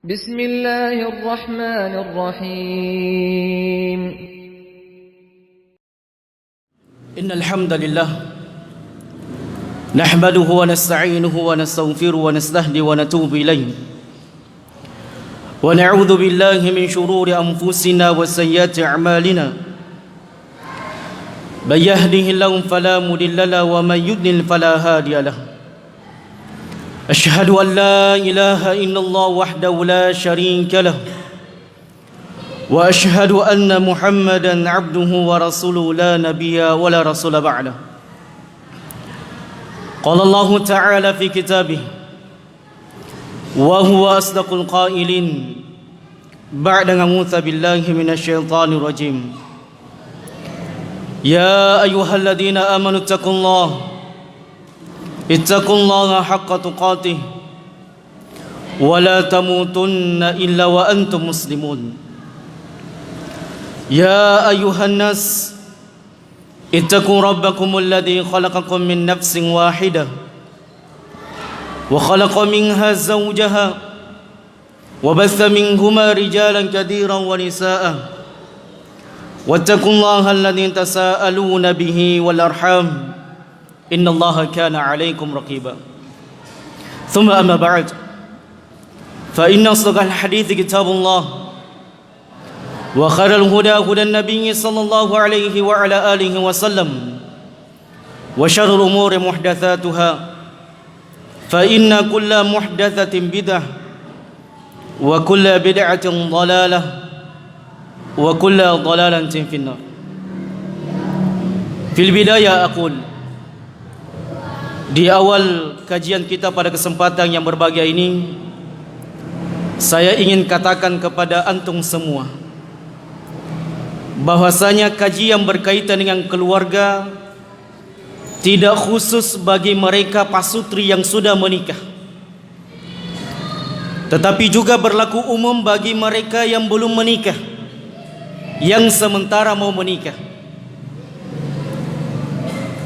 بسم الله الرحمن الرحيم إن الحمد لله نحمده ونستعينه ونستغفره ونستهدي ونتوب إليه ونعوذ بالله من شرور أنفسنا وسيئات أعمالنا من يهده الله فلا مضل له ومن يضلل فلا هادي له أشهد أن لا إله إلا الله وحده لا شريك له وأشهد أن محمدا عبده ورسوله لا نبي ولا رسول بعده قال الله تعالى في كتابه وهو أصدق القائلين بعد أعوذ بالله من الشيطان الرجيم يا أيها الذين آمنوا اتقوا الله حق تقاته ولا تموتن إلا وأنتم مسلمون يا أيها الناس اتقوا ربكم الذي خلقكم من نفس واحدة وخلق منها زوجها وبث منهما رجالا كثيرا ونساء واتقوا الله الذي تساءلون به والأرحام إن الله كان عليكم رقيبا ثم أما بعد فإن أصدق الحديث كتاب الله وخير الهدى هدى النبي صلى الله عليه وعلى آله وسلم وشر الأمور محدثاتها فإن كل محدثة بدعة وكل بدعة ضلالة وكل ضلالة في النار. في البداية أقول, di awal kajian kita pada kesempatan yang berbahagia ini, saya ingin katakan kepada antum semua bahwasanya kajian berkaitan dengan keluarga tidak khusus bagi mereka pasutri yang sudah menikah, tetapi juga berlaku umum bagi mereka yang belum menikah, yang sementara mau menikah.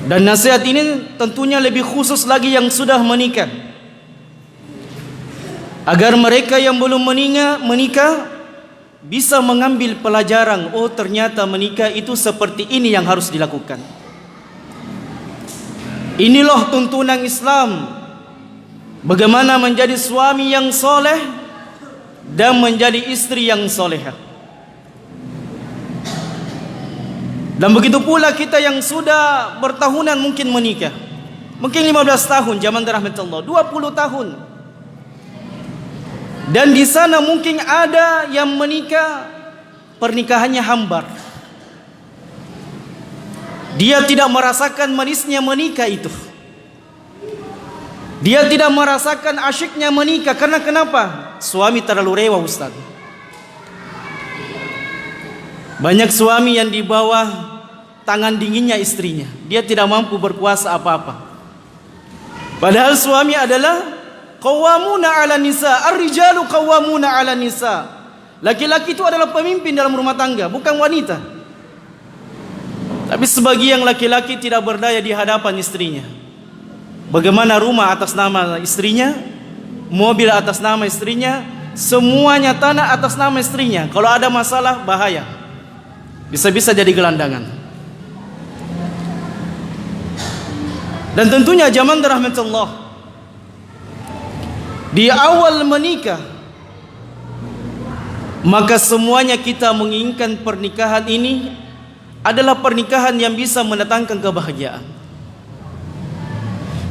Dan nasihat ini tentunya lebih khusus lagi yang sudah menikah, agar mereka yang belum menikah bisa mengambil pelajaran, oh ternyata menikah itu seperti ini yang harus dilakukan. Inilah tuntunan Islam, bagaimana menjadi suami yang soleh dan menjadi istri yang solehah. Dan begitu pula kita yang sudah bertahunan mungkin menikah, mungkin 15 tahun zaman rahmatullah, 20 tahun. Dan di sana mungkin ada yang menikah, pernikahannya hambar. Dia tidak merasakan manisnya menikah itu. Dia tidak merasakan asyiknya menikah. Karena kenapa? Suami terlalu rewa, Ustaz. Banyak suami yang di bawah tangan dinginnya istrinya, dia tidak mampu berkuasa apa-apa. Padahal suami adalah qawwamuna 'ala nisa, ar-rijalu qawwamuna 'ala nisa. Laki-laki itu adalah pemimpin dalam rumah tangga, bukan wanita. Tapi sebagian laki-laki tidak berdaya di hadapan istrinya. Bagaimana rumah atas nama istrinya, mobil atas nama istrinya, semuanya tanah atas nama istrinya. Kalau ada masalah bahaya, bisa-bisa jadi gelandangan. Dan tentunya zaman rahmatullah, di awal menikah, maka semuanya kita menginginkan pernikahan ini adalah pernikahan yang bisa mendatangkan kebahagiaan.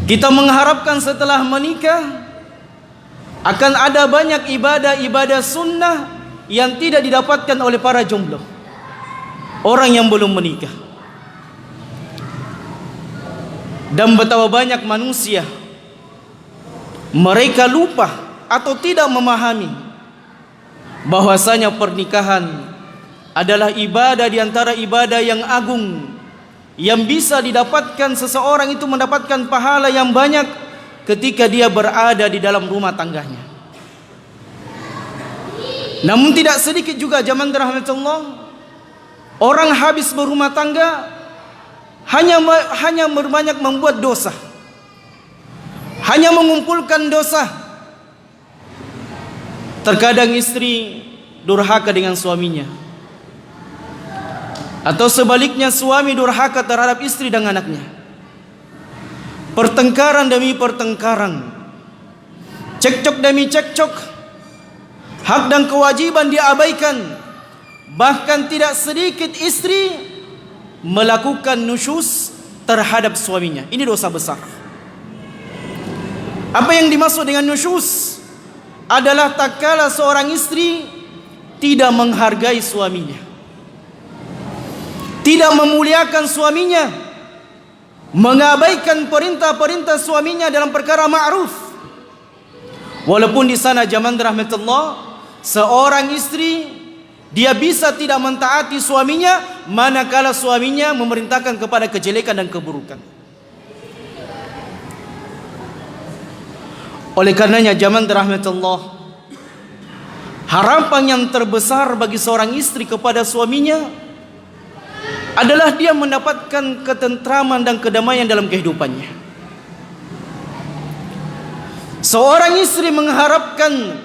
Kita mengharapkan setelah menikah akan ada banyak ibadah-ibadah sunnah yang tidak didapatkan oleh para jomblo, orang yang belum menikah. Dan betapa banyak manusia mereka lupa atau tidak memahami bahwasanya pernikahan adalah ibadah di antara ibadah yang agung, yang bisa didapatkan seseorang itu mendapatkan pahala yang banyak ketika dia berada di dalam rumah tangganya. Namun tidak sedikit juga zaman rahmatullah, orang habis berumah tangga hanya berbanyak membuat dosa, hanya mengumpulkan dosa. Terkadang istri durhaka dengan suaminya, atau sebaliknya suami durhaka terhadap istri dan anaknya. Pertengkaran demi pertengkaran, cekcok demi cekcok, hak dan kewajiban diabaikan. Bahkan tidak sedikit istri melakukan nusyuz terhadap suaminya. Ini dosa besar. Apa yang dimaksud dengan nusyuz adalah tatkala seorang istri tidak menghargai suaminya, tidak memuliakan suaminya, mengabaikan perintah-perintah suaminya dalam perkara ma'ruf. Walaupun di sana zaman rahmatullah, seorang istri dia bisa tidak mentaati suaminya manakala suaminya memerintahkan kepada kejelekan dan keburukan. Oleh karenanya zaman rahmatullah, harapan yang terbesar bagi seorang istri kepada suaminya adalah dia mendapatkan ketentraman dan kedamaian dalam kehidupannya. Seorang istri mengharapkan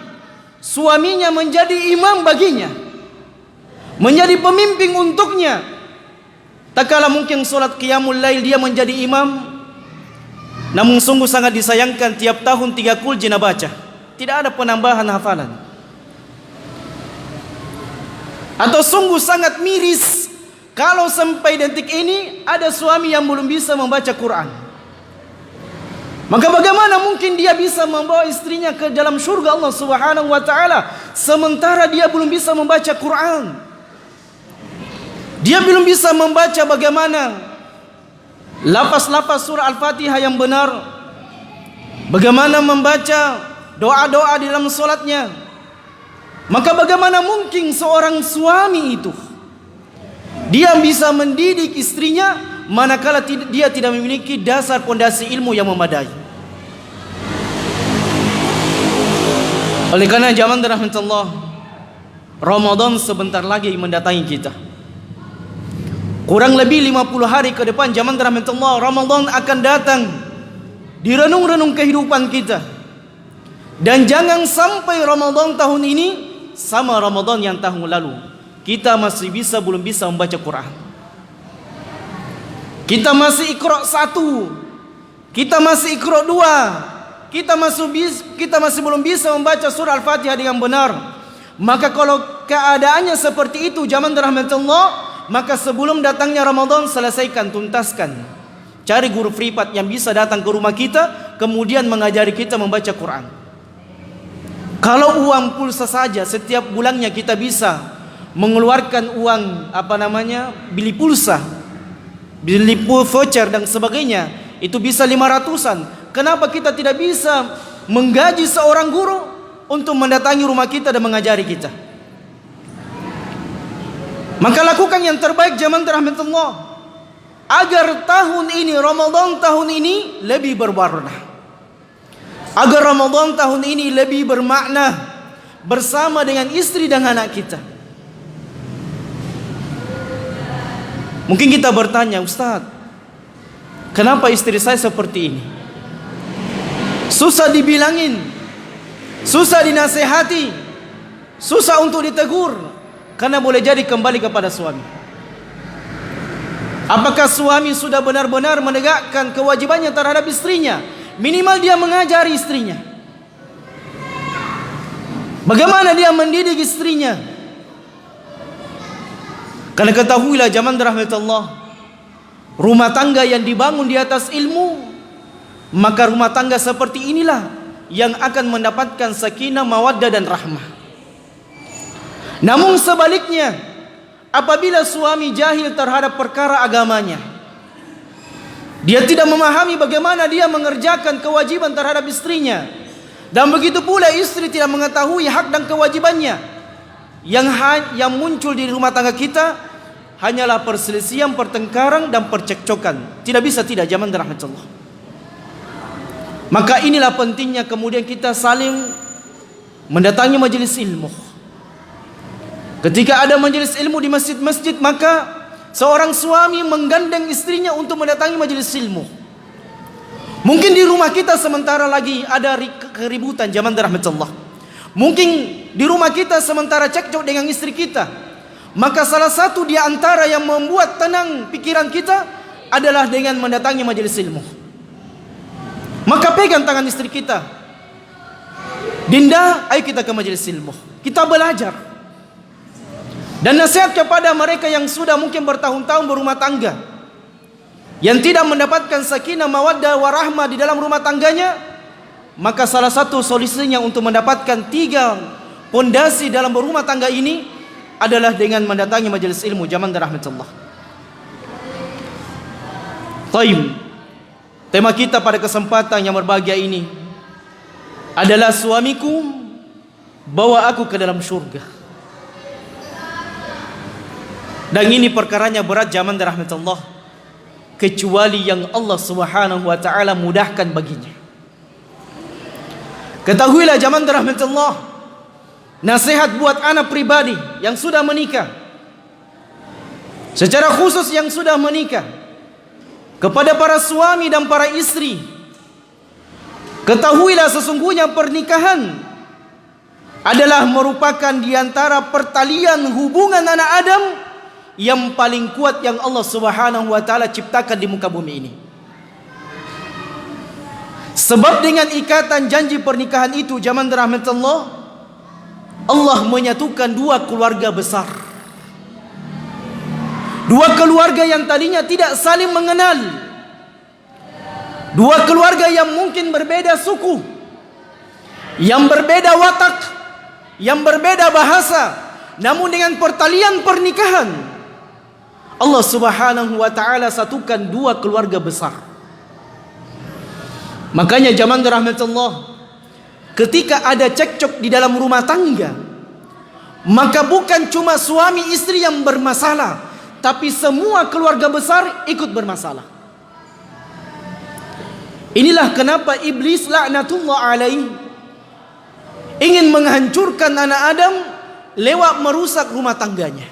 suaminya menjadi imam baginya, menjadi pemimpin untuknya. Tak kala mungkin solat qiyamul lail dia menjadi imam, namun sungguh sangat disayangkan tiap tahun 3 kul jina baca, tidak ada penambahan hafalan. Atau sungguh sangat miris kalau sampai detik ini ada suami yang belum bisa membaca Quran. Maka bagaimana mungkin dia bisa membawa istrinya ke dalam surga Allah Subhanahu wa taala sementara dia belum bisa membaca Quran? Dia belum bisa membaca bagaimana lafaz-lafaz surah Al-Fatihah yang benar, bagaimana membaca doa-doa di dalam solatnya. Maka bagaimana mungkin seorang suami itu dia bisa mendidik istrinya manakala dia tidak memiliki dasar pondasi ilmu yang memadai. Oleh karena zaman rahmatullah, Ramadan sebentar lagi mendatangi kita. Kurang lebih 50 hari ke depan zaman rahmatullah, Ramadan akan datang di renung-renung kehidupan kita. Dan jangan sampai Ramadan tahun ini sama Ramadan yang tahun lalu kita belum bisa membaca Quran. Kita masih Iqra 1, kita masih Iqra 2, kita masih belum bisa membaca surah Al-Fatihah dengan benar. Maka kalau keadaannya seperti itu zaman rahmatullah, maka sebelum datangnya Ramadan selesaikan, tuntaskan. Cari guru privat yang bisa datang ke rumah kita kemudian mengajari kita membaca Quran. Kalau uang pulsa saja setiap bulannya kita bisa mengeluarkan uang beli pulsa, beli voucher dan sebagainya, itu bisa 500-an. Kenapa kita tidak bisa menggaji seorang guru untuk mendatangi rumah kita dan mengajari kita? Maka lakukan yang terbaik zaman rahmatullah agar tahun ini, Ramadan tahun ini lebih berwarna, agar Ramadan tahun ini lebih bermakna bersama dengan istri dan anak kita. Mungkin kita bertanya, Ustaz, kenapa istri saya seperti ini? Susah dibilangin, susah dinasehati, susah untuk ditegur. Karena boleh jadi kembali kepada suami. Apakah suami sudah benar-benar menegakkan kewajibannya terhadap istrinya? Minimal dia mengajari istrinya. Bagaimana dia mendidik istrinya? Karena ketahuilah zaman rahmatullah, rumah tangga yang dibangun di atas ilmu, maka rumah tangga seperti inilah yang akan mendapatkan sakinah, mawaddah dan rahmah. Namun sebaliknya, apabila suami jahil terhadap perkara agamanya, dia tidak memahami bagaimana dia mengerjakan kewajiban terhadap istrinya, dan begitu pula istri tidak mengetahui hak dan kewajibannya, yang muncul di rumah tangga kita hanyalah perselisihan, pertengkaran dan percekcokan. Tidak bisa tidak zaman rahmatullah. Maka inilah pentingnya kemudian kita saling mendatangi majelis ilmu. Ketika ada majelis ilmu di masjid-masjid, maka seorang suami menggandeng istrinya untuk mendatangi majelis ilmu. Mungkin di rumah kita sementara lagi ada keributan zaman rahmatullah. Mungkin di rumah kita sementara cekcok dengan istri kita, maka salah satu di antara yang membuat tenang pikiran kita adalah dengan mendatangi majelis ilmu. Maka pegang tangan istri kita, Dinda, ayo kita ke majelis ilmu, kita belajar. Dan nasihat kepada mereka yang sudah mungkin bertahun-tahun berumah tangga, yang tidak mendapatkan sakinah mawaddah warahmah di dalam rumah tangganya, maka salah satu solusinya untuk mendapatkan 3 pondasi dalam berumah tangga ini adalah dengan mendatangi majelis ilmu. Jamaah rahmatullah. Taib. Tema kita pada kesempatan yang berbahagia ini adalah suamiku bawa aku ke dalam surga. Dan ini perkaranya berat jamaah rahmatullah, kecuali yang Allah Subhanahu wa taala mudahkan baginya. Ketahuilah jamaah rahmatullah, nasihat buat anak pribadi yang sudah menikah, secara khusus yang sudah menikah, kepada para suami dan para istri, ketahuilah sesungguhnya pernikahan adalah merupakan di antara pertalian hubungan anak Adam yang paling kuat yang Allah Subhanahu wa taala ciptakan di muka bumi ini. Sebab dengan ikatan janji pernikahan itu jamaah rahmatullah, Allah menyatukan 2 keluarga besar. 2 keluarga yang tadinya tidak saling mengenal. 2 keluarga yang mungkin berbeda suku, yang berbeda watak, yang berbeda bahasa, namun dengan pertalian pernikahan Allah Subhanahu wa taala satukan 2 keluarga besar. Makanya jamaah rahmatullah, ketika ada cekcok di dalam rumah tangga, maka bukan cuma suami istri yang bermasalah, tapi semua keluarga besar ikut bermasalah. Inilah kenapa iblis laknatullah alaih ingin menghancurkan anak Adam lewat merusak rumah tangganya,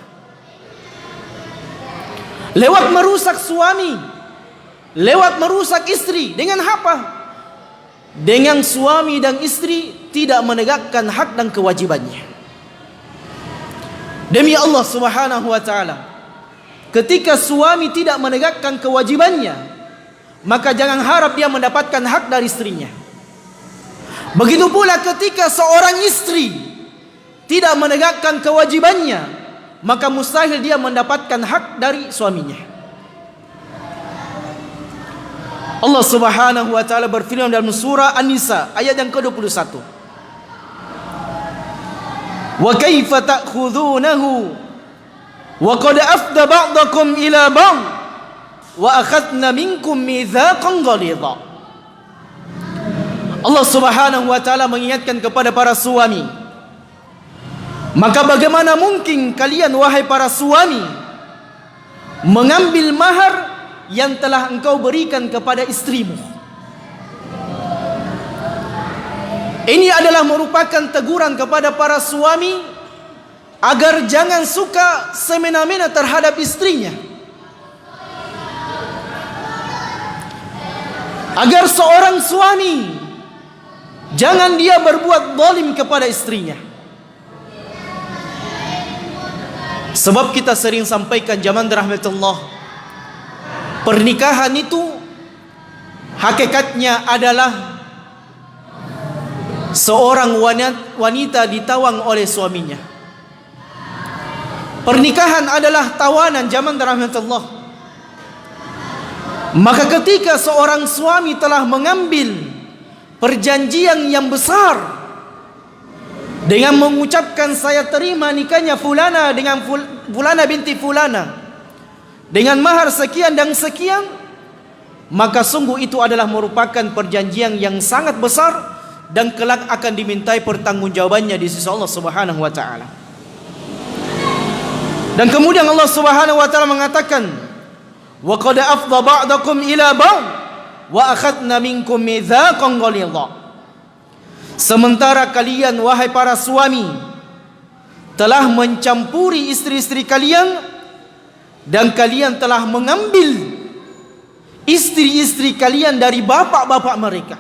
lewat merusak suami, lewat merusak istri. Dengan apa? Dengan suami dan istri tidak menegakkan hak dan kewajibannya. Demi Allah Subhanahu wa taala, ketika suami tidak menegakkan kewajibannya, maka jangan harap dia mendapatkan hak dari istrinya. Begitu pula ketika seorang istri tidak menegakkan kewajibannya, maka mustahil dia mendapatkan hak dari suaminya. Allah Subhanahu wa taala berfirman dalam surah An-Nisa ayat yang ke-21. Wa kaifa ta'khudhunahu wa qad afda ba'dakum ila ba'd wa akhadna minkum mitsaqan ghalidha. Allah Subhanahu wa taala mengingatkan kepada para suami, maka bagaimana mungkin kalian wahai para suami mengambil mahar yang telah engkau berikan kepada istrimu? Ini adalah merupakan teguran kepada para suami agar jangan suka semena-mena terhadap istrinya, agar seorang suami jangan dia berbuat zalim kepada istrinya. Sebab kita sering sampaikan jamaah rahmatullah, pernikahan itu hakikatnya adalah seorang wanita ditawang oleh suaminya. Pernikahan adalah tawanan jamaah rahmatullah. Maka ketika seorang suami telah mengambil perjanjian yang besar dengan mengucapkan saya terima nikahnya fulana dengan fulana binti fulana dengan mahar sekian dan sekian, maka sungguh itu adalah merupakan perjanjian yang sangat besar dan kelak akan dimintai pertanggungjawabannya di sisi Allah Subhanahu wa taala. Dan kemudian Allah Subhanahu wa taala mengatakan, wa qad afdha ba'dakum ila ba'd wa akhadna minkum mitsaqan ghalidha. Sementara kalian wahai para suami telah mencampuri istri-istri kalian dan kalian telah mengambil istri-istri kalian dari bapak-bapak mereka.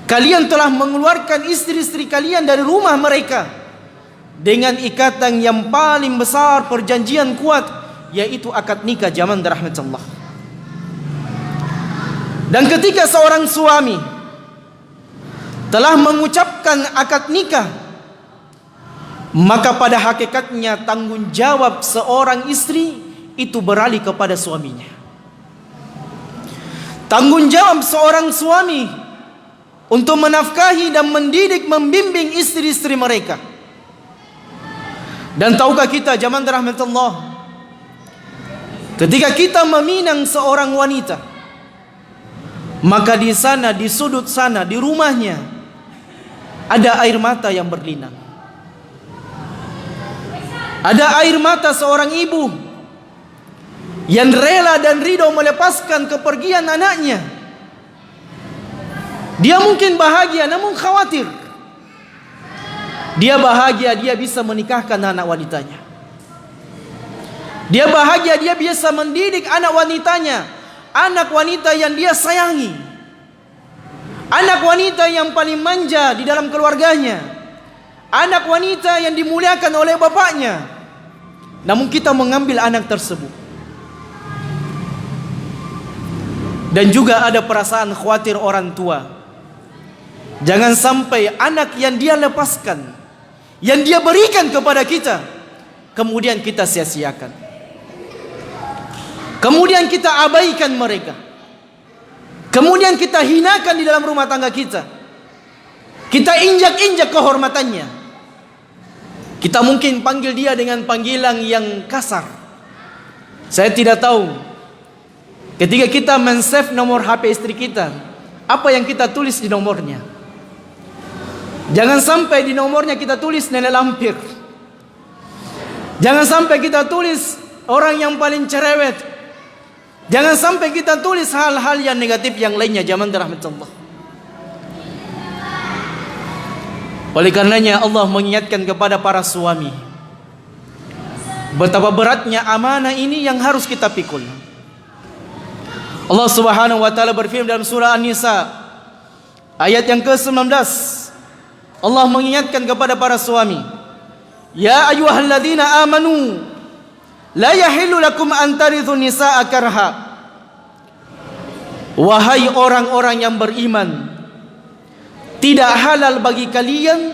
kalian telah mengeluarkan istri-istri kalian dari rumah mereka dengan ikatan yang paling besar, perjanjian kuat, yaitu akad nikah zaman rahmat Allah. Dan ketika seorang suami telah mengucapkan akad nikah, maka pada hakikatnya tanggung jawab seorang istri itu beralih kepada suaminya. Tanggung jawab seorang suami untuk menafkahi dan mendidik, membimbing istri-istri mereka. Dan tahukah kita zaman rahmat Allah, ketika kita meminang seorang wanita, maka di sana, di sudut sana, di rumahnya ada air mata yang berlinang. Ada air mata seorang ibu yang rela dan ridho melepaskan kepergian anaknya. Dia mungkin bahagia namun khawatir. Dia bahagia dia bisa menikahkan anak wanitanya. Dia bahagia dia bisa mendidik anak wanitanya, anak wanita yang dia sayangi, anak wanita yang paling manja di dalam keluarganya, anak wanita yang dimuliakan oleh bapaknya. Namun kita mengambil anak tersebut. Dan juga ada perasaan khawatir orang tua. Jangan sampai anak yang dia lepaskan, yang dia berikan kepada kita, kemudian kita sia-siakan, kemudian kita abaikan mereka, kemudian kita hinakan di dalam rumah tangga kita, kita injak-injak kehormatannya. Kita mungkin panggil dia dengan panggilan yang kasar. Saya tidak tahu, ketika kita men-save nomor HP istri kita, apa yang kita tulis di nomornya. Jangan sampai di nomornya kita tulis nenek lampir. Jangan sampai kita tulis orang yang paling cerewet. Jangan sampai kita tulis hal-hal yang negatif yang lainnya. Zaman rahmat Allah. Oleh karenanya Allah mengingatkan kepada para suami, betapa beratnya amanah ini yang harus kita pikul. Allah Subhanahu wa taala berfirman dalam surah An-Nisa ayat yang ke-19. Allah mengingatkan kepada para suami, ya ayyuhalladzina amanu la yahillu lakum an tarithu nisaa karha. Wahai orang-orang yang beriman, tidak halal bagi kalian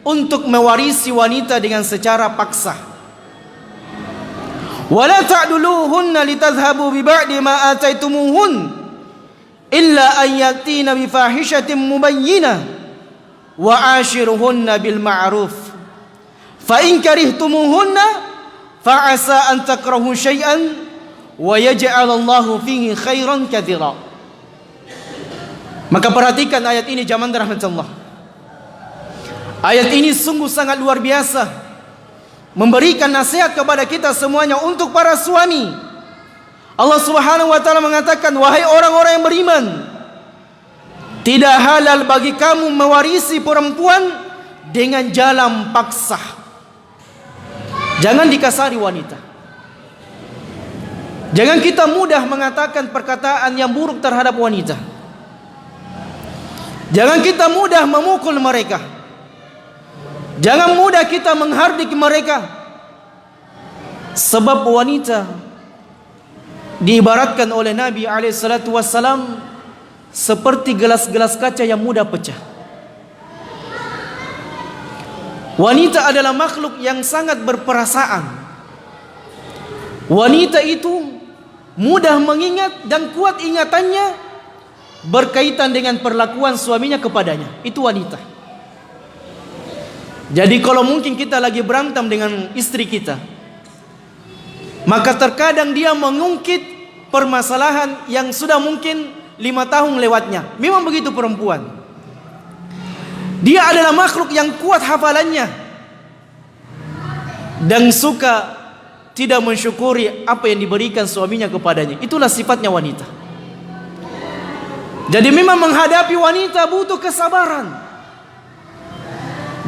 untuk mewarisi wanita dengan secara paksa. Wala ta'duluhunna litadhhabu bi ba'di ma ataitumuhun illa an yatina bi fahishatin mubayyinah wa ashiruhunna bil ma'ruf fa in karihtumuhunna fa asa an takrahu syai'an wa yaj'al Allahu fihi khairan katsira. Maka perhatikan ayat ini zaman rahmat Allah. Ayat ini sungguh sangat luar biasa, memberikan nasihat kepada kita semuanya untuk para suami. Allah Subhanahu wa taala mengatakan, wahai orang-orang yang beriman, tidak halal bagi kamu mewarisi perempuan dengan jalan paksa. Jangan dikasari wanita. Jangan kita mudah mengatakan perkataan yang buruk terhadap wanita. Jangan kita mudah memukul mereka. Jangan mudah kita menghardik mereka. Sebab wanita diibaratkan oleh Nabi SAW seperti gelas-gelas kaca yang mudah pecah. Wanita adalah makhluk yang sangat berperasaan. Wanita itu mudah mengingat dan kuat ingatannya berkaitan dengan perlakuan suaminya kepadanya. Itu wanita. Jadi kalau mungkin kita lagi berantem dengan istri kita, maka terkadang dia mengungkit permasalahan yang sudah mungkin 5 tahun lewatnya. Memang begitu perempuan. Dia adalah makhluk yang kuat hafalannya dan suka tidak mensyukuri apa yang diberikan suaminya kepadanya. Itulah sifatnya wanita. Jadi memang menghadapi wanita butuh kesabaran.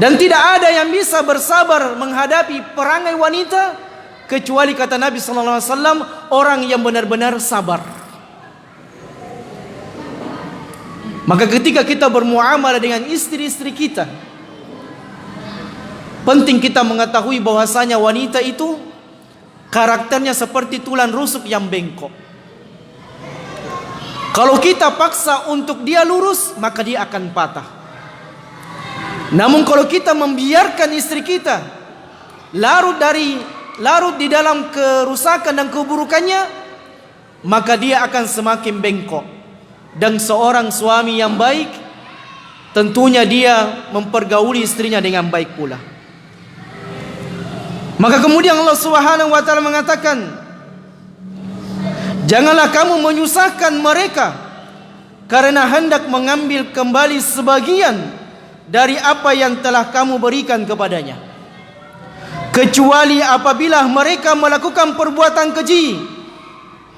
Dan tidak ada yang bisa bersabar menghadapi perangai wanita kecuali kata Nabi SAW, orang yang benar-benar sabar. Maka ketika kita bermuamalah dengan istri-istri kita, penting kita mengetahui bahwasanya wanita itu karakternya seperti tulang rusuk yang bengkok. Kalau kita paksa untuk dia lurus, maka dia akan patah. Namun kalau kita membiarkan istri kita larut di dalam kerusakan dan keburukannya, maka dia akan semakin bengkok. Dan seorang suami yang baik, tentunya dia mempergauli istrinya dengan baik pula. Maka kemudian Allah Subhanahu wa taala mengatakan, janganlah kamu menyusahkan mereka karena hendak mengambil kembali sebagian dari apa yang telah kamu berikan kepadanya, kecuali apabila mereka melakukan perbuatan keji,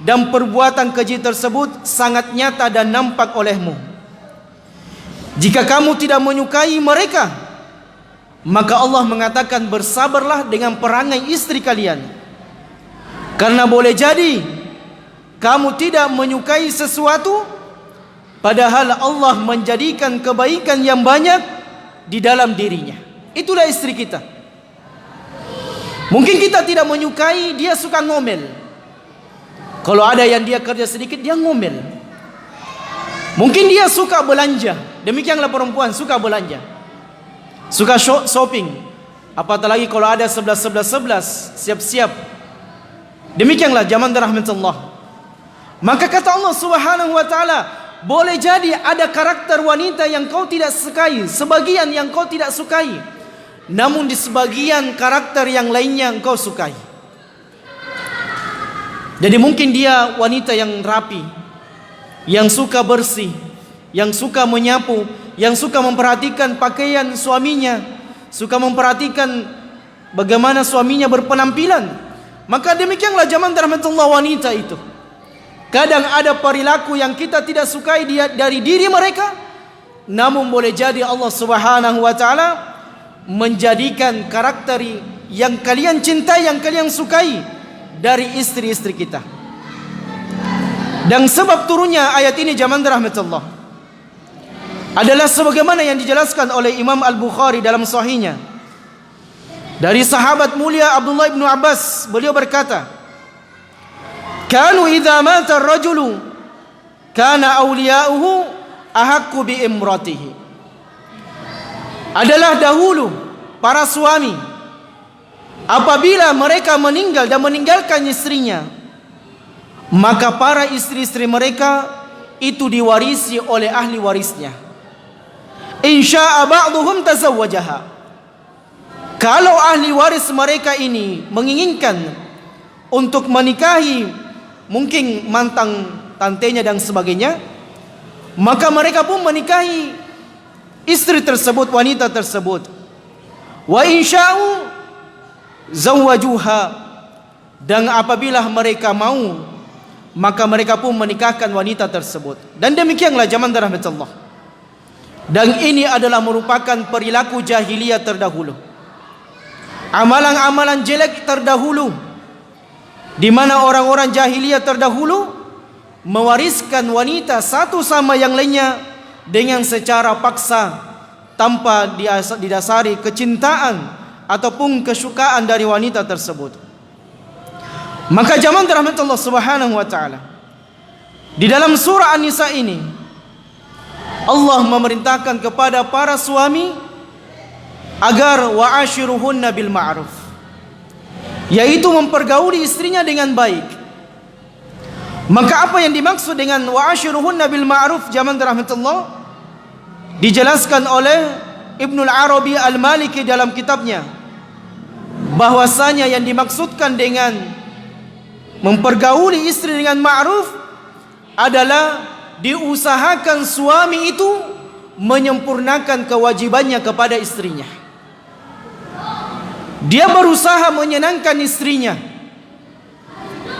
dan perbuatan keji tersebut sangat nyata dan nampak olehmu. Jika kamu tidak menyukai mereka, maka Allah mengatakan bersabarlah dengan perangai istri kalian, karena boleh jadi kamu tidak menyukai sesuatu, padahal Allah menjadikan kebaikan yang banyak di dalam dirinya. Itulah istri kita. Mungkin kita tidak menyukai dia suka ngomel. Kalau ada yang dia kerja sedikit, dia ngomel. Mungkin dia suka belanja. Demikianlah perempuan, suka belanja, suka shopping. Apatah lagi kalau ada 11 siap-siap. Demikianlah zaman rahmatullah. Maka kata Allah Subhanahu wa taala, boleh jadi ada karakter wanita yang kau tidak sukai, sebagian yang kau tidak sukai, namun di sebagian karakter yang lainnya engkau sukai. Jadi mungkin dia wanita yang rapi, yang suka bersih, yang suka menyapu, yang suka memperhatikan pakaian suaminya, suka memperhatikan bagaimana suaminya berpenampilan. Maka demikianlah zaman rahmatullah wanita itu. Kadang ada perilaku yang kita tidak sukai dari diri mereka, namun boleh jadi Allah Subhanahu wa taala menjadikan karakter yang kalian cintai, yang kalian sukai dari istri-istri kita. Dan sebab turunnya ayat ini zaman rahmatullah adalah sebagaimana yang dijelaskan oleh Imam Al-Bukhari dalam sahihnya dari sahabat mulia Abdullah bin Abbas. Beliau berkata, kanu idza mata ar-rajulu kana awliya'uhu ahaqqu bi imratihi. Adalah dahulu para suami, apabila mereka meninggal dan meninggalkan istrinya, maka para istri-istri mereka itu diwarisi oleh ahli warisnya. Insya'a ba'duhum tazawwajaha. Kalau ahli waris mereka ini menginginkan untuk menikahi mungkin mantan tantenya dan sebagainya, maka mereka pun menikahi istri tersebut, wanita tersebut. Wa insya'u zawwajuha, dan apabila mereka mau, maka mereka pun menikahkan wanita tersebut. Dan demikianlah zaman rahmatullah. Dan ini adalah merupakan perilaku jahiliyah terdahulu, amalan-amalan jelek terdahulu, di mana orang-orang jahiliyah terdahulu mewariskan wanita satu sama yang lainnya dengan secara paksa, tanpa didasari kecintaan ataupun kesukaan dari wanita tersebut. Maka zaman rahmatullah Subhanahu wa taala, di dalam surah An-Nisa ini Allah memerintahkan kepada para suami agar wa'ashiruhunna bil ma'ruf, yaitu mempergauli istrinya dengan baik. Maka apa yang dimaksud dengan wa'ashiruhunna bil ma'ruf zaman rahmatullah dijelaskan oleh Ibnul Arabi Al-Maliki dalam kitabnya, bahwasanya yang dimaksudkan dengan mempergauli istri dengan ma'ruf adalah diusahakan suami itu menyempurnakan kewajibannya kepada istrinya. Dia berusaha menyenangkan istrinya,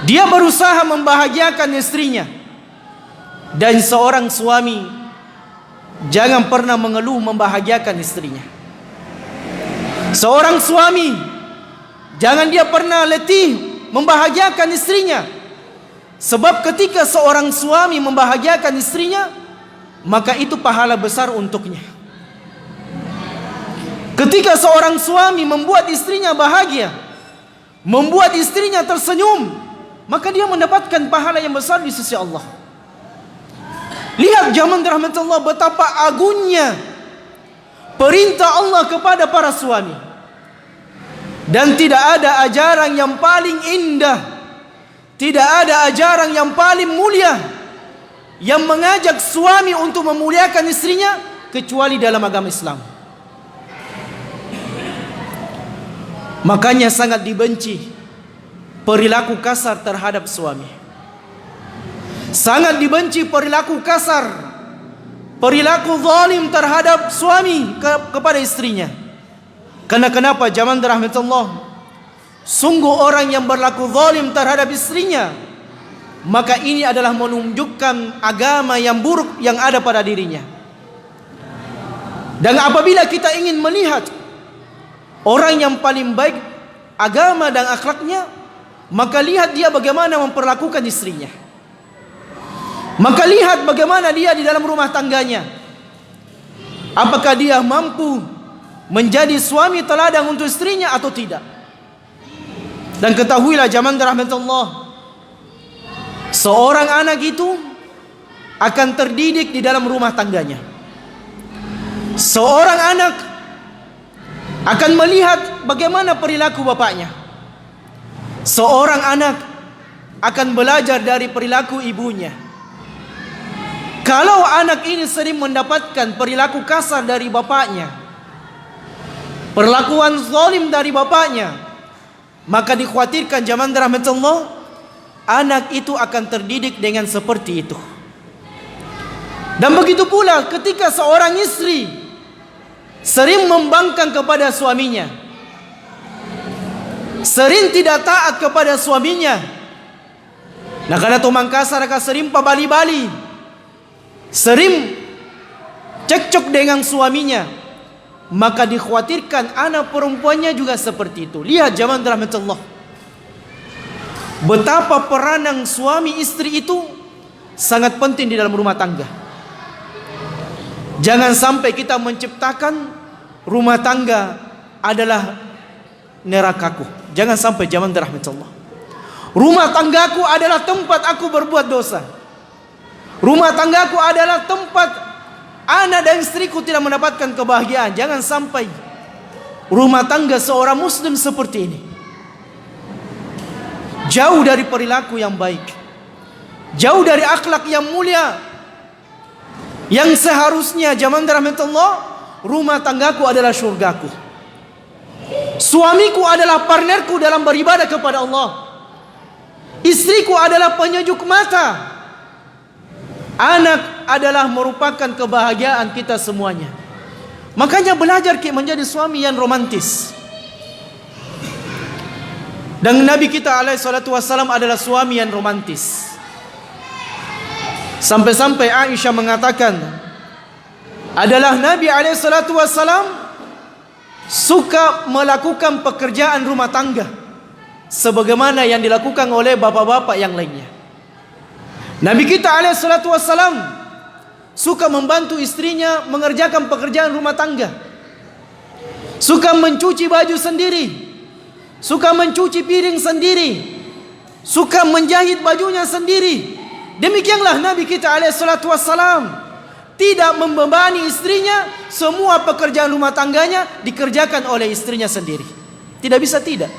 dia berusaha membahagiakan istrinya. Dan seorang suami jangan pernah mengeluh membahagiakan istrinya. Seorang suami jangan dia pernah letih membahagiakan istrinya. Sebab ketika seorang suami membahagiakan istrinya, maka itu pahala besar untuknya. Ketika seorang suami membuat istrinya bahagia, membuat istrinya tersenyum, maka dia mendapatkan pahala yang besar di sisi Allah. Lihat zaman rahmat Allah betapa agungnya perintah Allah kepada para suami. Dan tidak ada ajaran yang paling indah, tidak ada ajaran yang paling mulia yang mengajak suami untuk memuliakan istrinya kecuali dalam agama Islam. Makanya sangat dibenci perilaku kasar terhadap suami. Sangat dibenci perilaku kasar, perilaku zalim terhadap suami kepada istrinya. Karena kenapa? Zaman rahmat Allah, sungguh orang yang berlaku zalim terhadap istrinya, maka ini adalah menunjukkan agama yang buruk yang ada pada dirinya. Dan apabila kita ingin melihat orang yang paling baik agama dan akhlaknya, maka lihat dia bagaimana memperlakukan istrinya. Maka lihat bagaimana dia di dalam rumah tangganya. Apakah dia mampu menjadi suami teladan untuk istrinya atau tidak? Dan ketahuilah zaman rahmat Allah, seorang anak itu akan terdidik di dalam rumah tangganya. Seorang anak akan melihat bagaimana perilaku bapaknya. Seorang anak akan belajar dari perilaku ibunya. Kalau anak ini sering mendapatkan perilaku kasar dari bapaknya, perlakuan zalim dari bapaknya, maka dikhawatirkan zaman rahmat Allah, anak itu akan terdidik dengan seperti itu. Dan begitu pula ketika seorang istri sering membangkang kepada suaminya, sering tidak taat kepada suaminya, nah karena tumang kasar akan sering pabali-bali, sering cekcok dengan suaminya, maka dikhawatirkan anak perempuannya juga seperti itu. Lihat zaman rahmat Allah, betapa peranan suami istri itu sangat penting di dalam rumah tangga. Jangan sampai kita menciptakan rumah tangga adalah nerakaku. Jangan sampai zaman rahmat Allah. Rumah tanggaku adalah tempat aku berbuat dosa. Rumah tanggaku adalah tempat anak dan istriku tidak mendapatkan kebahagiaan. Jangan sampai rumah tangga seorang muslim seperti ini. Jauh dari perilaku yang baik, jauh dari akhlak yang mulia. Yang seharusnya zaman rahmat Allah, rumah tanggaku adalah surgaku. Suamiku adalah partnerku dalam beribadah kepada Allah. Istriku adalah penyejuk mata. Anak adalah merupakan kebahagiaan kita semuanya. Makanya belajar menjadi suami yang romantis. Dan Nabi kita alaihi salatu wassalam adalah suami yang romantis. Sampai-sampai Aisyah mengatakan, adalah Nabi alaihi salatu wassalam suka melakukan pekerjaan rumah tangga sebagaimana yang dilakukan oleh bapak-bapak yang lainnya. Nabi kita alaihi salatu wassalam suka membantu istrinya mengerjakan pekerjaan rumah tangga. Suka mencuci baju sendiri, suka mencuci piring sendiri, suka menjahit bajunya sendiri. Demikianlah Nabi kita alaihi salatu wassalam, tidak membebani istrinya, semua pekerjaan rumah tangganya dikerjakan oleh istrinya sendiri. Tidak bisa tidak.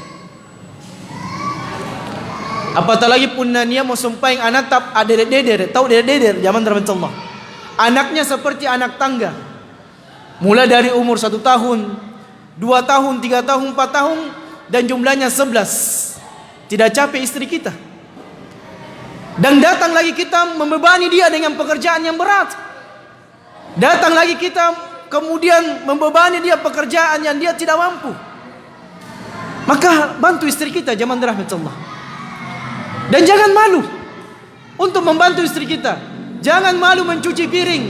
Apatah lagi pun dia mau sumpahin anak tak ada deder, tahu deder zaman rahmat Allah. Anaknya seperti anak tangga, mulai dari umur 1 tahun, 2 tahun, 3 tahun, 4 tahun, dan jumlahnya 11. Tidak capek istri kita. Dan datang lagi kita membebani dia dengan pekerjaan yang berat. Datang lagi kita kemudian membebani dia pekerjaan yang dia tidak mampu. Maka bantu istri kita zaman rahmat Allah. Dan jangan malu untuk membantu istri kita. Jangan malu mencuci piring.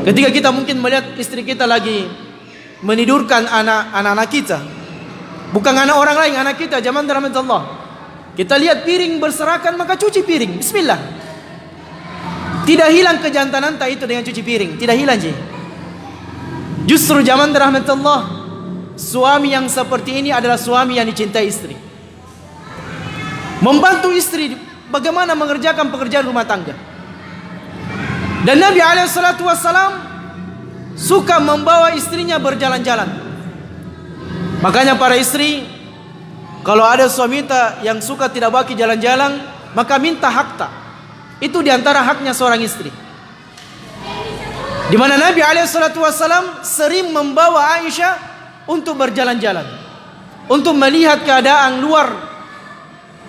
Ketika kita mungkin melihat istri kita lagi menidurkan anak-anak kita, bukan anak orang lain, anak kita, zaman rahmat Allah. Kita lihat piring berserakan, maka cuci piring. Bismillah. Tidak hilang kejantanan tak itu dengan cuci piring, tidak hilang je. Justru zaman rahmatullah, suami yang seperti ini adalah suami yang dicintai istri. Membantu istri bagaimana mengerjakan pekerjaan rumah tangga. Dan Nabi SAW suka membawa istrinya berjalan-jalan. Makanya para istri, kalau ada suami yang suka tidak bagi jalan-jalan, maka minta hakta. Itu diantara haknya seorang istri. Di mana Nabi SAW sering membawa Aisyah untuk berjalan-jalan, untuk melihat keadaan luar.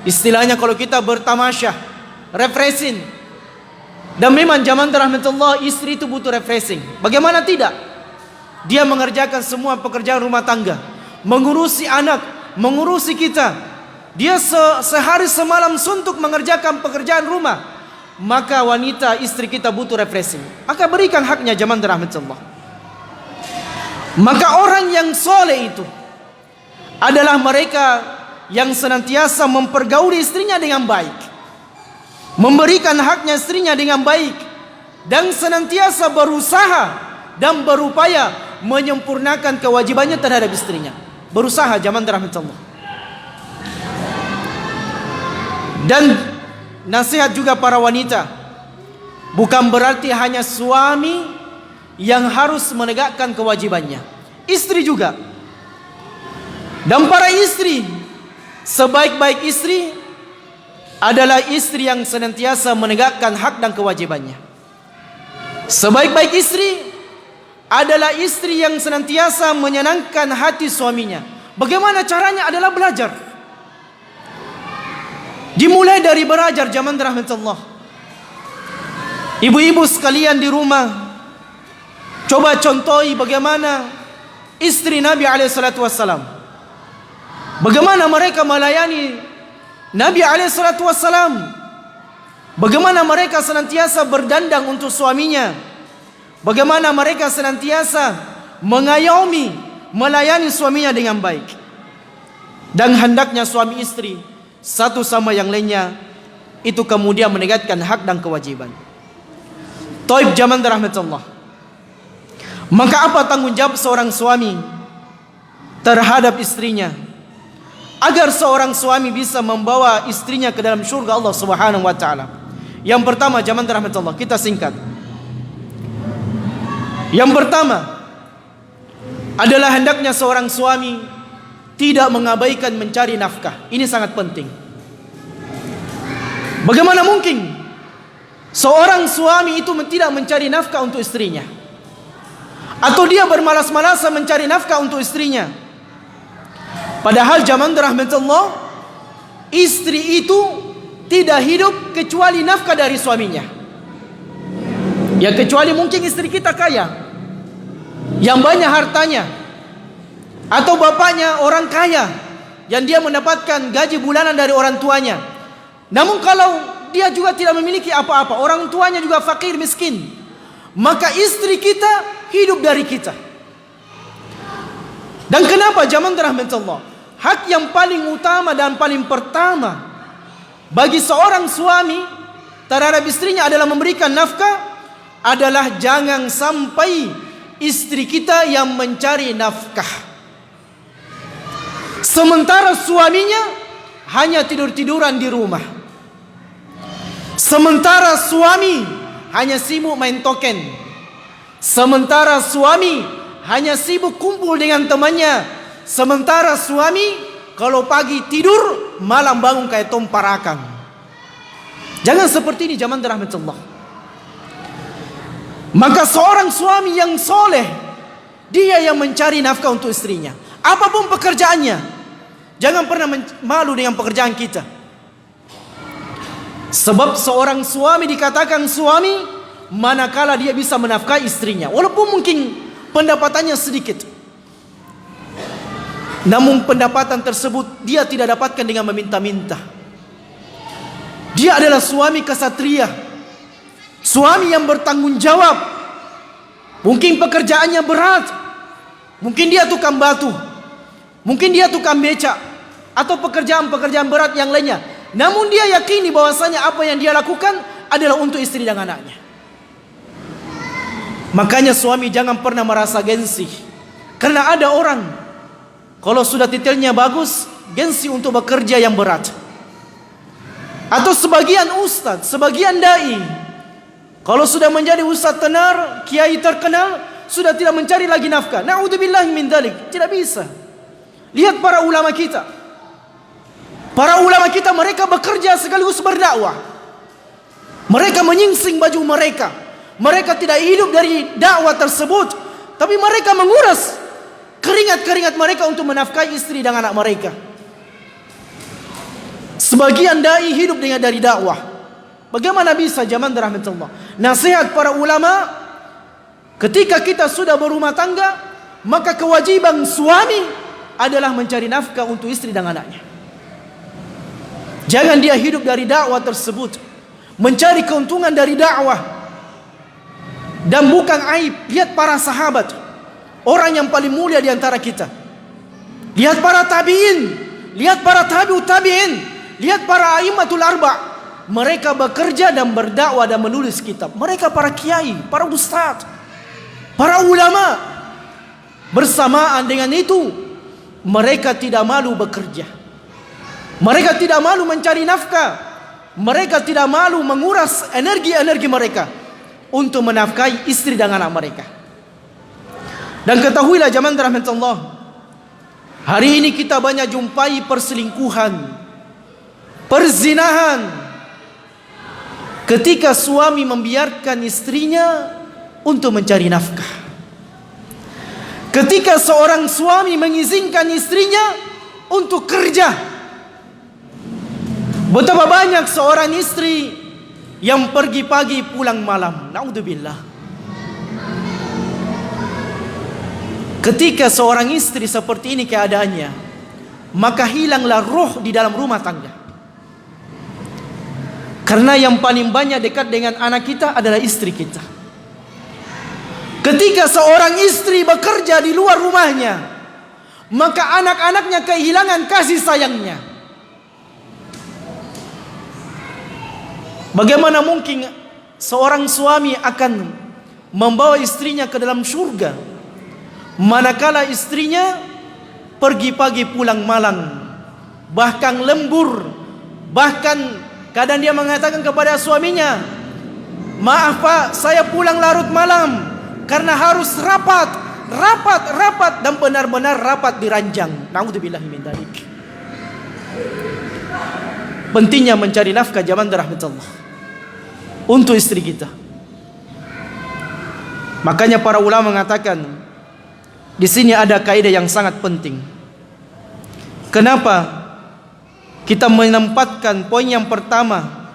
Istilahnya kalau kita bertamasya, refreshing. Dan memang zaman rahmatullah, istri itu butuh refreshing. Bagaimana tidak? Dia mengerjakan semua pekerjaan rumah tangga, mengurusi anak, mengurusi kita. Dia sehari semalam suntuk mengerjakan pekerjaan rumah. Maka wanita istri kita butuh refreshing. Maka berikan haknya zaman rahmatullah. Maka orang yang soleh itu adalah mereka yang senantiasa mempergauli istrinya dengan baik, memberikan haknya istrinya dengan baik, dan senantiasa berusaha dan berupaya menyempurnakan kewajibannya terhadap istrinya. Berusaha zaman rahmatullah. Dan nasihat juga para wanita, bukan berarti hanya suami yang harus menegakkan kewajibannya, istri juga. Dan para istri, sebaik-baik istri adalah istri yang senantiasa menegakkan hak dan kewajibannya. Sebaik-baik istri adalah istri yang senantiasa menyenangkan hati suaminya. Bagaimana caranya adalah belajar. Dimulai dari belajar zaman rahmatullah. Ibu-ibu sekalian di rumah, coba contohi bagaimana istri Nabi SAW. Bagaimana mereka melayani Nabi SAW. Bagaimana mereka senantiasa berdandang untuk suaminya. Bagaimana mereka senantiasa mengayomi, melayani suaminya dengan baik. Dan hendaknya suami istri satu sama yang lainnya itu kemudian menegakkan hak dan kewajiban. Taib zaman rahmatullah. Maka apa tanggung jawab seorang suami terhadap istrinya, agar seorang suami bisa membawa istrinya ke dalam surga Allah Subhanahu wa taala? Yang pertama zaman rahmatullah, kita singkat. Yang pertama adalah hendaknya seorang suami tidak mengabaikan mencari nafkah. Ini sangat penting. Bagaimana mungkin seorang suami itu tidak mencari nafkah untuk istrinya, atau dia bermalas-malasan mencari nafkah untuk istrinya? Padahal zaman rahmatullah, istri itu tidak hidup kecuali nafkah dari suaminya. Ya kecuali mungkin istri kita kaya, yang banyak hartanya, atau bapaknya orang kaya yang dia mendapatkan gaji bulanan dari orang tuanya. Namun kalau dia juga tidak memiliki apa-apa, orang tuanya juga fakir miskin, maka istri kita hidup dari kita. Dan kenapa zaman rahmatullah, hak yang paling utama dan paling pertama bagi seorang suami terhadap istrinya adalah memberikan nafkah, adalah jangan sampai istri kita yang mencari nafkah, sementara suaminya hanya tidur-tiduran di rumah. Sementara suami hanya sibuk main token. Sementara suami hanya sibuk kumpul dengan temannya. Sementara suami kalau pagi tidur, malam bangun kayak tom parakan. Jangan seperti ini zaman rahmatullah. Maka seorang suami yang soleh, dia yang mencari nafkah untuk istrinya, apapun pekerjaannya. Jangan pernah malu dengan pekerjaan kita. Sebab seorang suami dikatakan suami manakala dia bisa menafkahi istrinya, walaupun mungkin pendapatannya sedikit. Namun pendapatan tersebut dia tidak dapatkan dengan meminta-minta. Dia adalah suami kesatria, suami yang bertanggung jawab. Mungkin pekerjaannya berat, mungkin dia tukang batu, mungkin dia tukang becak, atau pekerjaan-pekerjaan berat yang lainnya. Namun dia yakini bahwasanya apa yang dia lakukan adalah untuk istri dan anaknya. Makanya suami jangan pernah merasa gengsi. Karena ada orang kalau sudah titelnya bagus, gengsi untuk bekerja yang berat. Atau sebagian ustaz, sebagian dai, kalau sudah menjadi ustaz tenar, kiai terkenal, sudah tidak mencari lagi nafkah. Na'udzubillahi min dzalik. Tidak bisa. Lihat para ulama kita. Para ulama kita mereka bekerja sekaligus berdakwah. Mereka menyingsing baju mereka. Mereka tidak hidup dari dakwah tersebut, tapi mereka menguras keringat-keringat mereka untuk menafkahi istri dan anak mereka. Sebagian dai hidup dengan dari dakwah. Bagaimana bisa zaman rahmatullah? Nasihat para ulama, ketika kita sudah berumah tangga, maka kewajiban suami adalah mencari nafkah untuk istri dan anaknya. Jangan dia hidup dari dakwah tersebut, mencari keuntungan dari dakwah. Dan bukan aib. Lihat para sahabat, orang yang paling mulia di antara kita. Lihat para tabi'in, lihat para tabi'ut tabi'in, lihat para a'immatul arba'. Mereka bekerja dan berdakwah dan menulis kitab. Mereka para kiai, para ustaz, para ulama. Bersamaan dengan itu, mereka tidak malu bekerja. Mereka tidak malu mencari nafkah. Mereka tidak malu menguras energi-energi mereka untuk menafkahi istri dan anak mereka. Dan ketahuilah jamaah rahmatullah, hari ini kita banyak jumpai perselingkuhan, perzinahan, ketika suami membiarkan istrinya untuk mencari nafkah. Ketika seorang suami mengizinkan istrinya untuk kerja. Betapa banyak seorang istri yang pergi pagi pulang malam. Na'udzubillah. Ketika seorang istri seperti ini keadaannya, maka hilanglah roh di dalam rumah tangga. Karena yang paling banyak dekat dengan anak kita adalah istri kita. Ketika seorang istri bekerja di luar rumahnya, maka anak-anaknya kehilangan kasih sayangnya. Bagaimana mungkin seorang suami akan membawa istrinya ke dalam surga, manakala istrinya pergi pagi pulang malam, bahkan lembur, bahkan kadang dia mengatakan kepada suaminya, maaf pak, saya pulang larut malam karena harus rapat dan benar-benar rapat diranjang. Na'udzubillahi min dzalik. Pentingnya mencari nafkah zaman rahmatullah untuk istri kita. Makanya para ulama mengatakan di sini ada kaidah yang sangat penting. Kenapa kita menempatkan poin yang pertama?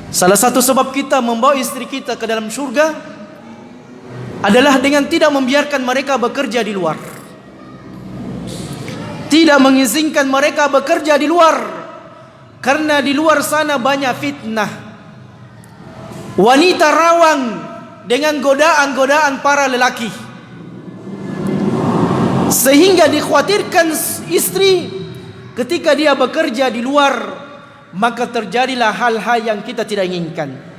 Salah satu sebab kita membawa istri kita ke dalam surga adalah dengan tidak membiarkan mereka bekerja di luar. Tidak mengizinkan mereka bekerja di luar, karena di luar sana banyak fitnah. Wanita rawan dengan godaan-godaan para lelaki, sehingga dikhawatirkan istri ketika dia bekerja di luar, maka terjadilah hal-hal yang kita tidak inginkan.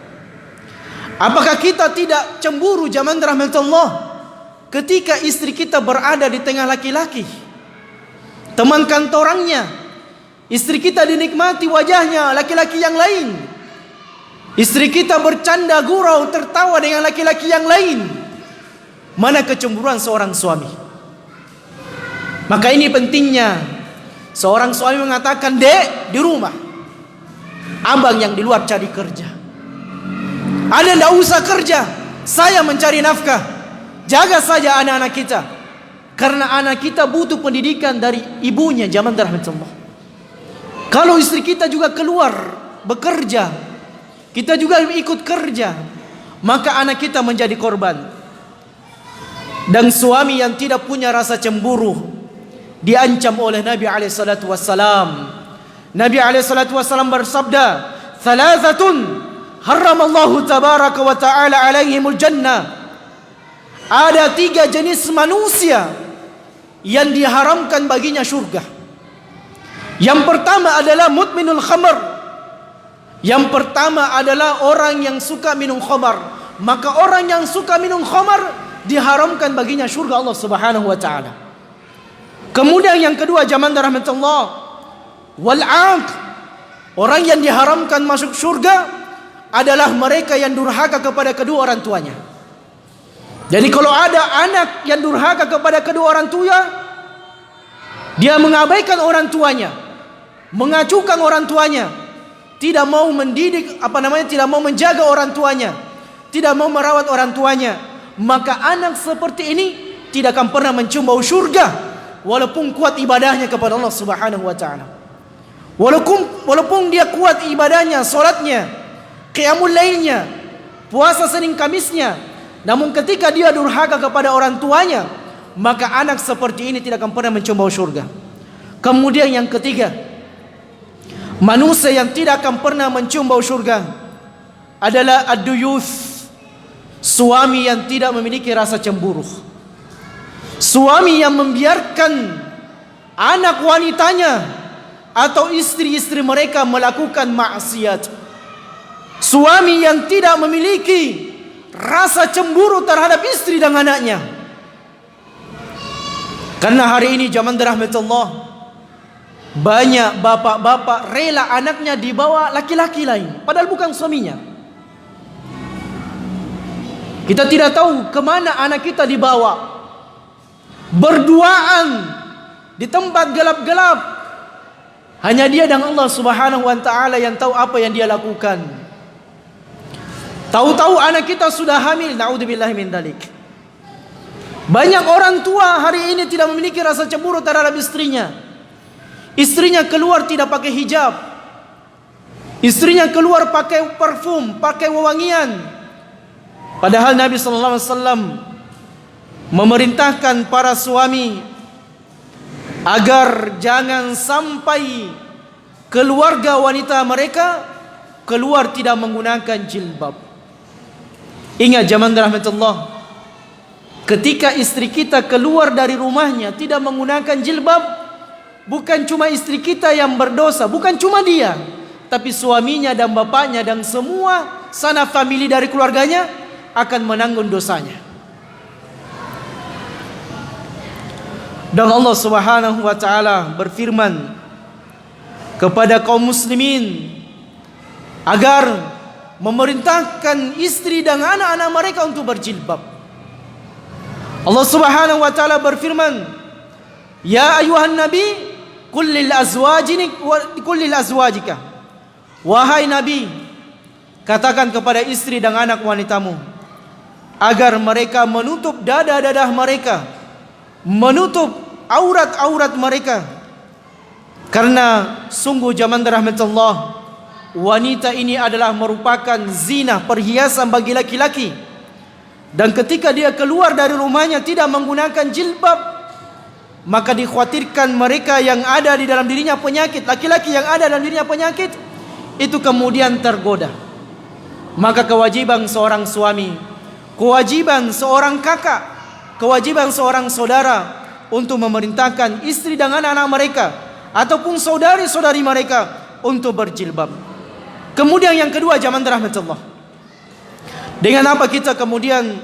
Apakah kita tidak cemburu zaman rahmatullah ketika istri kita berada di tengah laki-laki, teman kantorannya, istri kita dinikmati wajahnya laki-laki yang lain, istri kita bercanda gurau tertawa dengan laki-laki yang lain? Mana kecemburuan seorang suami? Maka ini pentingnya seorang suami mengatakan, dek di rumah, abang yang di luar cari kerja. Anda tidak usah kerja, saya mencari nafkah. Jaga saja anak-anak kita, karena anak kita butuh pendidikan dari ibunya zaman rahmatullah. Kalau istri kita juga keluar bekerja, kita juga ikut kerja, maka anak kita menjadi korban. Dan suami yang tidak punya rasa cemburu diancam oleh Nabi SAW. Nabi SAW bersabda, "Thalathatun haramallahu tabaraka wa ta'ala alaihimul jannah." Ada 3 jenis manusia yang diharamkan baginya surga. Yang pertama adalah mudminul khamar. Yang pertama adalah orang yang suka minum khamar, maka orang yang suka minum khamar diharamkan baginya surga Allah Subhanahu wa taala. Kemudian yang kedua, jamaah rahmatullah, wal 'aq, orang yang diharamkan masuk surga adalah mereka yang durhaka kepada kedua orang tuanya. Jadi kalau ada anak yang durhaka kepada kedua orang tua, dia mengabaikan orang tuanya, mengacukan orang tuanya, tidak mau mendidik, tidak mau menjaga orang tuanya, tidak mau merawat orang tuanya, maka anak seperti ini tidak akan pernah mencium bau surga walaupun kuat ibadahnya kepada Allah Subhanahu wa taala. Walaupun dia kuat ibadahnya, salatnya, qiyamul lailnya, puasa Senin Kamisnya, namun ketika dia durhaka kepada orang tuanya, maka anak seperti ini tidak akan pernah mencium bau surga. Kemudian yang ketiga, manusia yang tidak akan pernah mencium bau surga adalah ad-duyuth, suami yang tidak memiliki rasa cemburu, suami yang membiarkan anak wanitanya atau istri-istri mereka melakukan maksiat, suami yang tidak memiliki rasa cemburu terhadap istri dan anaknya. Karena hari ini zaman rahmatullah, banyak bapak-bapak rela anaknya dibawa laki-laki lain, padahal bukan suaminya. Kita tidak tahu kemana anak kita dibawa, berduaan di tempat gelap-gelap. Hanya dia dan Allah Subhanahu wa taala yang tahu apa yang dia lakukan. Tahu-tahu anak kita sudah hamil, naudzubillahi min dzalik. Banyak orang tua hari ini tidak memiliki rasa cemburu terhadap istrinya. Istrinya keluar tidak pakai hijab, istrinya keluar pakai parfum, pakai wewangian. Padahal Nabi sallallahu alaihi wasallam memerintahkan para suami agar jangan sampai keluarga wanita mereka keluar tidak menggunakan jilbab. Ingat zaman rahmatullah, ketika istri kita keluar dari rumahnya tidak menggunakan jilbab, bukan cuma istri kita yang berdosa, bukan cuma dia, tapi suaminya dan bapaknya dan semua sanak famili dari keluarganya akan menanggung dosanya. Dan Allah Subhanahu wa taala berfirman kepada kaum muslimin agar memerintahkan istri dan anak-anak mereka untuk berjilbab. Allah Subhanahu wa taala berfirman, "Ya ayuhan nabi, qul lil azwajika." Wahai nabi, katakan kepada istri dan anak wanitamu agar mereka menutup dada-dada mereka, menutup aurat-aurat mereka. Karena sungguh zaman rahmatullah, wanita ini adalah merupakan zina, perhiasan bagi laki-laki. Dan ketika dia keluar dari rumahnya tidak menggunakan jilbab, maka dikhawatirkan mereka yang ada di dalam dirinya penyakit, laki-laki yang ada dalam dirinya penyakit, itu kemudian tergoda. Maka kewajiban seorang suami, kewajiban seorang kakak, kewajiban seorang saudara untuk memerintahkan istri dan anak-anak mereka ataupun saudari-saudari mereka untuk berjilbab. Kemudian yang kedua, jamaah rahmatullah, dengan apa kita kemudian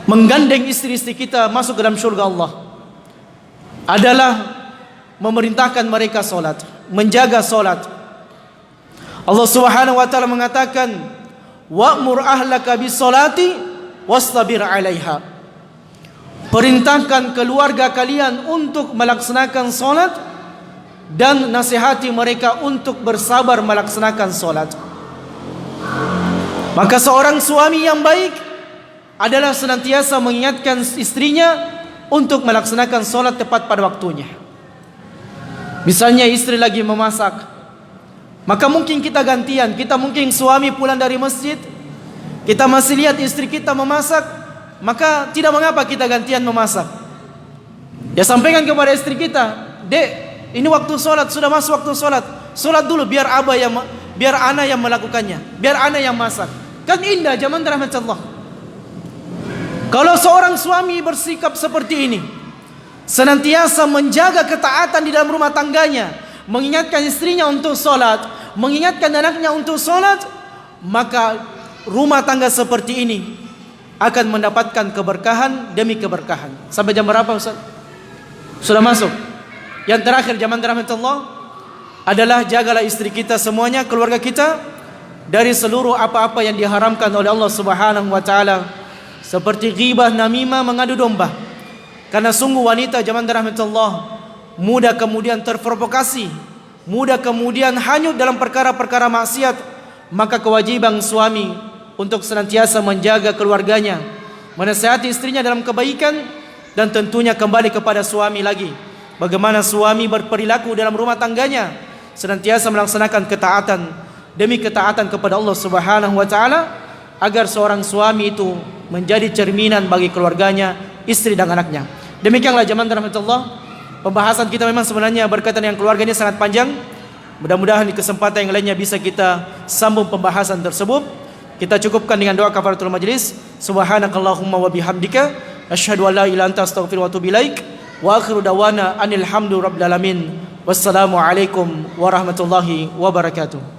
menggandeng istri-istri kita masuk ke dalam surga Allah adalah memerintahkan mereka solat, menjaga solat. Allah Subhanahu wa taala mengatakan, wa'mur ahlaka bis-salati wastabir 'alaiha. Perintahkan keluarga kalian untuk melaksanakan solat dan nasihati mereka untuk bersabar melaksanakan solat. Maka seorang suami yang baik adalah senantiasa mengingatkan istrinya untuk melaksanakan solat tepat pada waktunya. Misalnya istri lagi memasak, maka mungkin kita gantian. Kita mungkin suami pulang dari masjid, kita masih lihat istri kita memasak, maka tidak mengapa kita gantian memasak. Ya, sampaikan kepada istri kita, "Dek, ini waktu solat, sudah masuk waktu solat. Solat dulu biar ana yang melakukannya, biar ana yang masak." Kan indah zaman rahmatullah. Kalau seorang suami bersikap seperti ini, senantiasa menjaga ketaatan di dalam rumah tangganya, mengingatkan istrinya untuk solat, mengingatkan anaknya untuk solat, maka rumah tangga seperti ini akan mendapatkan keberkahan demi keberkahan. Sampai jam berapa Ustaz? Sudah masuk. Yang terakhir jamaah rahmatullah adalah jagalah istri kita semuanya, keluarga kita dari seluruh apa-apa yang diharamkan oleh Allah Subhanahu wa taala, seperti ghibah, namimah, mengadu domba. Karena sungguh wanita jamaah rahmatullah mudah kemudian terprovokasi, mudah kemudian hanyut dalam perkara-perkara maksiat. Maka kewajiban suami untuk senantiasa menjaga keluarganya, menasihati istrinya dalam kebaikan, dan tentunya kembali kepada suami lagi. Bagaimana suami berperilaku dalam rumah tangganya, senantiasa melaksanakan ketaatan demi ketaatan kepada Allah Subhanahu wa taala, agar seorang suami itu menjadi cerminan bagi keluarganya, istri dan anaknya. Demikianlah jamaah rahmatullah, pembahasan kita memang sebenarnya berkaitan dengan keluarga ini sangat panjang. Mudah-mudahan di kesempatan yang lainnya bisa kita sambung pembahasan tersebut. Kita cukupkan dengan doa kafaratul majlis. Subhanakallahumma wa bihamdika asyhadu an la ilaha illa anta astaghfiruka wa atubu ilaik. Wa akhiru dawana anil hamdu rabbil alamin. Wassalamu alaikum warahmatullahi wabarakatuh.